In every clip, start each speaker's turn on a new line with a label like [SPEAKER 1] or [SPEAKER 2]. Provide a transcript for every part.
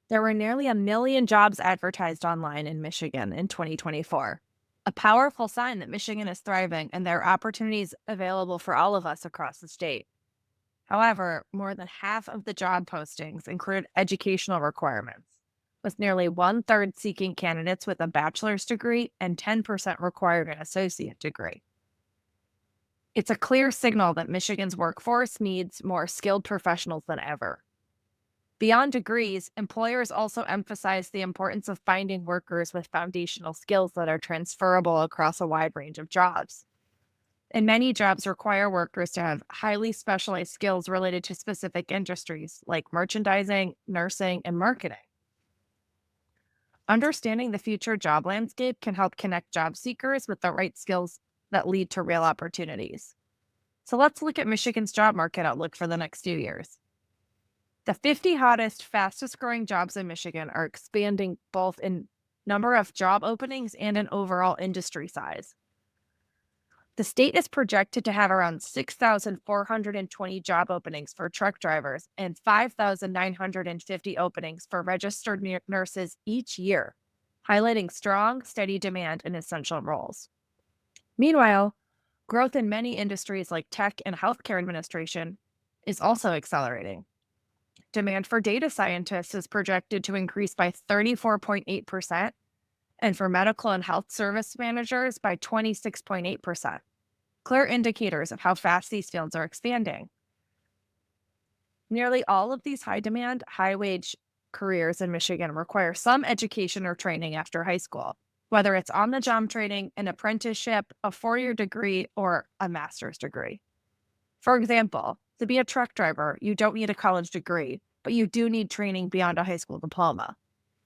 [SPEAKER 1] There were nearly a million jobs advertised online in Michigan in 2024, a powerful sign that Michigan is thriving and there are opportunities available for all of us across the state. However, more than half of the job postings include educational requirements, with nearly one third seeking candidates with a bachelor's degree and 10% required an associate degree. It's a clear signal that Michigan's workforce needs more skilled professionals than ever. Beyond degrees, employers also emphasize the importance of finding workers with foundational skills that are transferable across a wide range of jobs. And many jobs require workers to have highly specialized skills related to specific industries like merchandising, nursing, and marketing. Understanding the future job landscape can help connect job seekers with the right skills that lead to real opportunities. So let's look at Michigan's job market outlook for the next few years. The 50 hottest, fastest growing jobs in Michigan are expanding both in number of job openings and in overall industry size. The state is projected to have around 6,420 job openings for truck drivers and 5,950 openings for registered nurses each year, highlighting strong, steady demand in essential roles. Meanwhile, growth in many industries like tech and healthcare administration is also accelerating. Demand for data scientists is projected to increase by 34.8%, and for medical and health service managers by 26.8%. Clear indicators of how fast these fields are expanding. Nearly all of these high demand, high wage careers in Michigan require some education or training after high school, whether it's on the job training, an apprenticeship, a 4-year degree, or a master's degree. For example, to be a truck driver, you don't need a college degree, but you do need training beyond a high school diploma.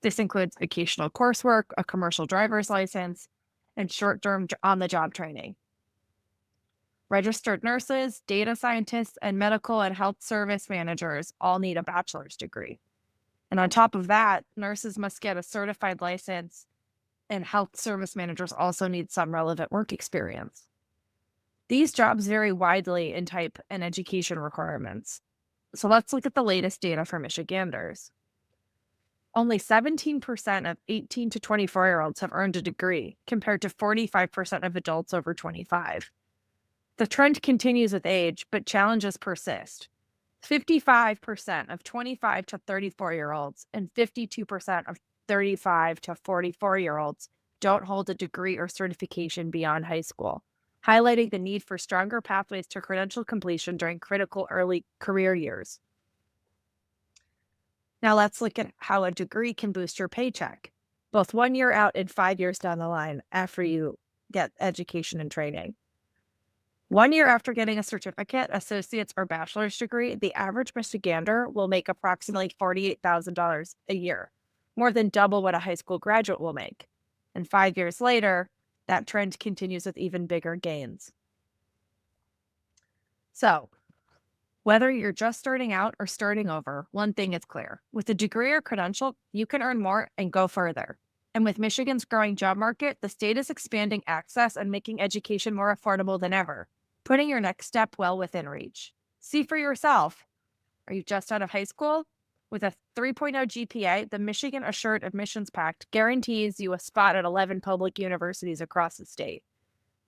[SPEAKER 1] This includes vocational coursework, a commercial driver's license, and short term on the job training. Registered nurses, data scientists, and medical and health service managers all need a bachelor's degree. And on top of that, nurses must get a certified license, and health service managers also need some relevant work experience. These jobs vary widely in type and education requirements. So let's look at the latest data for Michiganders. Only 17% of 18 to 24-year-olds have earned a degree, compared to 45% of adults over 25. The trend continues with age, but challenges persist. 55% of 25 to 34-year-olds and 52% of 35 to 44-year-olds don't hold a degree or certification beyond high school, highlighting the need for stronger pathways to credential completion during critical early career years. Now let's look at how a degree can boost your paycheck, both 1 year out and 5 years down the line after you get education and training. 1 year after getting a certificate, associate's, or bachelor's degree, the average Michigander will make approximately $48,000 a year, more than double what a high school graduate will make. And 5 years later, that trend continues with even bigger gains. So, whether you're just starting out or starting over, one thing is clear. With a degree or credential, you can earn more and go further. And with Michigan's growing job market, the state is expanding access and making education more affordable than ever, putting your next step well within reach. See for yourself. Are you just out of high school? With a 3.0 GPA, the Michigan Assured Admissions Pact guarantees you a spot at 11 public universities across the state.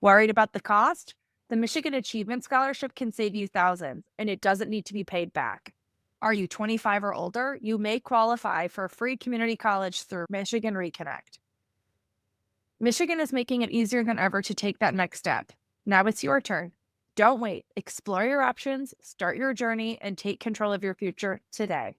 [SPEAKER 1] Worried about the cost? The Michigan Achievement Scholarship can save you thousands, and it doesn't need to be paid back. Are you 25 or older? You may qualify for free community college through Michigan Reconnect. Michigan is making it easier than ever to take that next step. Now it's your turn. Don't wait. Explore your options, start your journey, and take control of your future today.